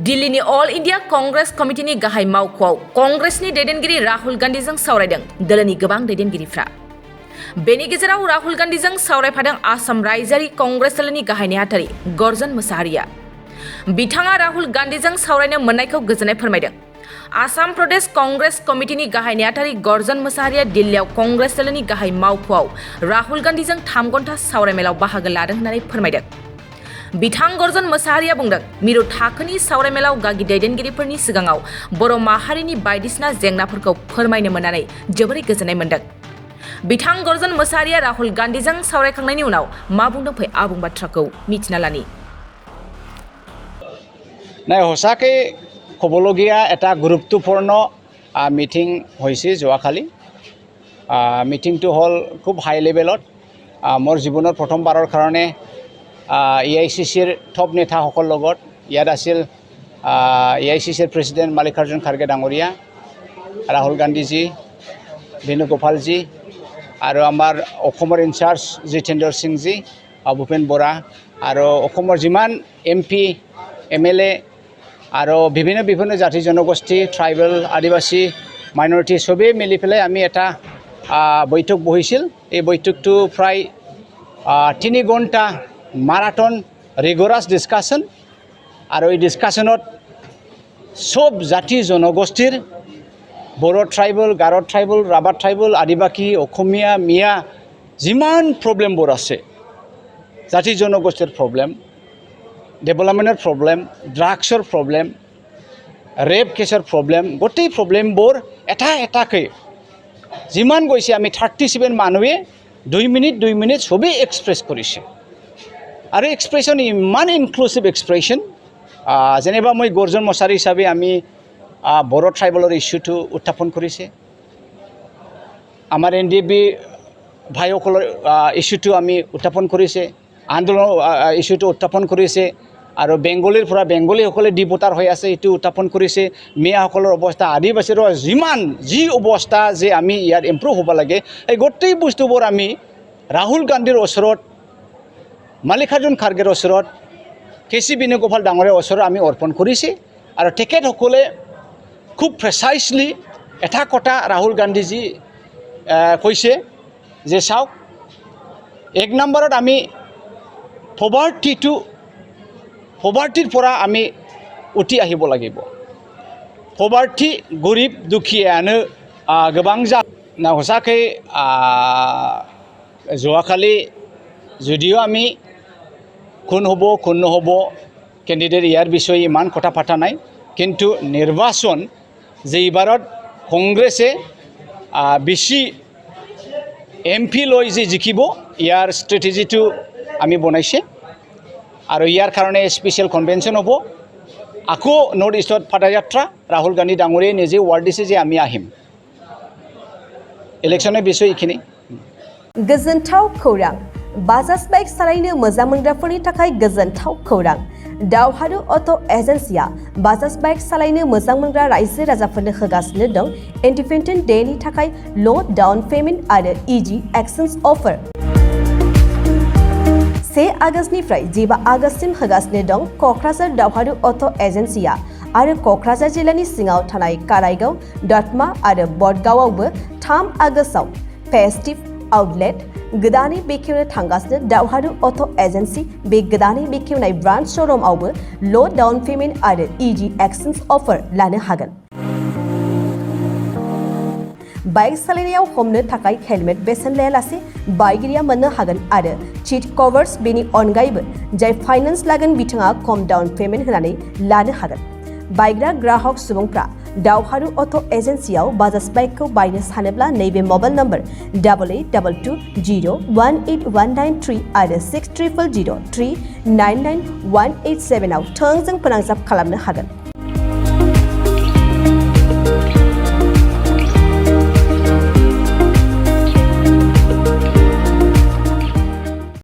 दिल्लीनि all India Congress कमिटिनि गाहाय मावख'आव कांग्रेसनि दैदेनगिरि राहुल गान्धीजों सावरायदों दोलोनि गोबां दैदेनगिरिफ्रा। बेनि गेजेराव राहुल गान्धीजों सावरायफादों आसाम रायजोआरि कांग्रेस दलनि गाहाय नेहाथारि गर्जन मोसाहारिया। बिथाङा राहुल गान्धीजों सावरायनो मोननायखौ गोजोननाय फोरमायदों। आसाम प्रदेश कांग्रेस कमिटिनि गाहाय नेहाथारि गर्जन मोसाहारिया दिल्लीयाव कांग्रेस दलनि गाहाय मावख'आव राहुल गान्धीजों 3 घन्टा सावरायमेलाव बाहागो लादों होननानै फोरमायदों। बिथां गर्जन मोसाहारिया बुंदों, मिरु थाखोनि सावरायमेलाव गागि दैदेनगिरिफोरनि सिगाङाव बर' माहारिनि बायदिसिना जेंनाफोरखौ फोरमायनो मोननानै जोबोरै गोजोननाय मोनदों। बिथां गर्जन मोसाहारिया राहुल गान्धीजों सावरायखांनायनि उनाव मा बुंदों फै आबुं बाथ्राखौ मिथिना लानि। নাই সঁচাকৈ ক'বলগীয়া এটা গুৰুত্বপূৰ্ণ মিটিং হৈছে যোৱাকালি। মিটিংটো হ'ল খুব হাই লেভেলত। মোৰ জীৱনৰ প্ৰথমবাৰৰ কাৰণে AICCৰ টপ নেতাসকলৰ লগত ইয়াত আছিল AICCৰ প্ৰেছিডেণ্ট মাল্লিকাৰ্জুন খাৰ্গে ডাঙৰীয়া, ৰাহুল গান্ধীজী, বেণুগোপালজী আৰু আমাৰ অসমৰ ইনচাৰ্জ জিতেন্দ্ৰ সিংজী, ভূপেন বৰা আৰু অসমৰ যিমান MP MLA আৰু বিভিন্ন জাতি জনগোষ্ঠী, ট্ৰাইবেল, আদিবাসী, মাইনৰিটি চবেই মিলি পেলাই আমি এটা বৈঠক বহিছিল। এই বৈঠকটো প্ৰায় 3 ঘণ্টা মাৰাথন ৰিগৰাছ ডিছকাশ্যন আৰু এই ডিছকাশ্যনত চব জাতি জনগোষ্ঠীৰ Bodo tribal, Garo tribal, Rabha tribal, Adivasi, Asomiya, Miya যিমান প্ৰব্লেমবোৰ আছে, জাতি জনগোষ্ঠীৰ প্ৰব্লেম, ডেভেলপমেণ্টৰ প্ৰব্লেম, ড্ৰাগছৰ প্ৰব্লেম, ৰেপ কেছৰ প্ৰব্লেম, গোটেই প্ৰব্লেমবোৰ এটা এটাকৈ যিমান গৈছে আমি 37 মানুহে 2 মিনিট চবেই এক্সপ্ৰেছ কৰিছে। আৰু এক্সপ্ৰেশ্যন ইমান ইনক্লুচিভ এক্সপ্ৰেশ্যন, যেনিবা মই গৰ্জন মছাৰী হিচাপে আমি বড়ো ট্ৰাইবেলৰ ইছ্যুটো উত্থাপন কৰিছে, আমাৰ NDB ভাইসকলৰ ইছ্যুটো আমি উত্থাপন কৰিছে, আন্দোলনৰ ইছ্যুটো উত্থাপন কৰিছে, আৰু বেংগলীৰ পৰা বেংগলীসকলে ডিভোটাৰ হৈ আছে এইটো উত্থাপন কৰিছে, মিয়াসকলৰ অৱস্থা, আদিবাসীৰ যি অৱস্থা যে আমি ইয়াত ইম্প্ৰুভ হ'ব লাগে, এই গোটেই বস্তুবোৰ আমি ৰাহুল গান্ধীৰ ওচৰত, মাল্লিকাৰ্জুন খাৰ্গেৰ ওচৰত, KC বেণুগোপাল ডাঙৰীয়াৰ ওচৰত আমি অৰ্পণ কৰিছে। আৰু তেখেতসকলে খুব প্ৰেচাইজলি এটা কথা ৰাহুল গান্ধীজী কৈছে যে চাওক, 1 নম্বৰত আমি পভাৰ্টিৰ পৰা আমি উঠি আহিব লাগিব। পভাৰ্টি, গৰীব দুখীয়ানো গোবাং সঁচাকৈ যোৱাকালি যদিও আমি কোন হ'ব কোন নহ'ব কেণ্ডিডেট ইয়াৰ বিষয়ে ইমান কথা পতা নাই, কিন্তু নিৰ্বাচন যে এইবাৰত কংগ্ৰেছে বেছি MP লৈ যে জিকিব ইয়াৰ ষ্ট্ৰেটেজিটো আমি বনাইছে। আৰু ইয়াৰ কাৰণে স্পেচিয়েল কনভেনশ্যন হ'ব। আকৌ নৰ্থ ইষ্টত পদযাত্ৰা, ৰাহুল গান্ধী ডাঙৰীয়াই নিজে ৱাৰ্ড দিছে যে আমি আহিম। ইলেকশ্যনৰ বিষয়ে এইখিনি। गोजोनथाव खौरां, बाजाज बाइक सालायनो मोजां मोनग्राफोरनि थाखाय गोजोनथाव खौरां। दावहारु अट' एजेन्सिया बाजाज बाइक सालायनो मोजां मोनग्रा रायजो राजाफोरनो होगासिनो दं इन्डिपेन्डेन्ट डेनि थाखाय ल' डाउन पेमेन्ट आरो इजि एक्सचेन्ज अफार। 1 आगस्तनिफ्राय 15 आगस्तसिम होगासिनो दं क'क्राझार दावहारु अट' एजेन्सिया आरो क'क्राझार जिल्लानि सिङाव थानाय काराइगाव, दतमा आरो बडगावआवबो 3 आगस्टआव फेस्टिभ आउटलेट गोदानै बेखेवनो थांगासिनो दावहारु अट' एजेन्सि। बे गोदानै बेखेवनाय ब्रान्च श'रुमआवबो ल' डाउन पेमेन्ट आरो इजि एक्सचेन्ज अफार लानो हागोन। बाइक सालायनायाव हमनो थाखाय हेलमेट बेसेन लायालासे बाइगिरिया मोननो हागोन आरो सीट कभार्स। बेनि अनगायैबो जाय फाइनान्स लागोन बिथाङा खम डाउन पेमेन्ट होनानै लानो हागोन। बायग्रा ग्राहक सुबुंफ्रा दावहारु अट' एजेन्सियाव बाजाज बाइकखौ बायनो सानोब्ला नैबे मबाइल नम्बर 8822018193 आरो 600003991187 आव थोंजों फोनांजाब खालामनो हागोन।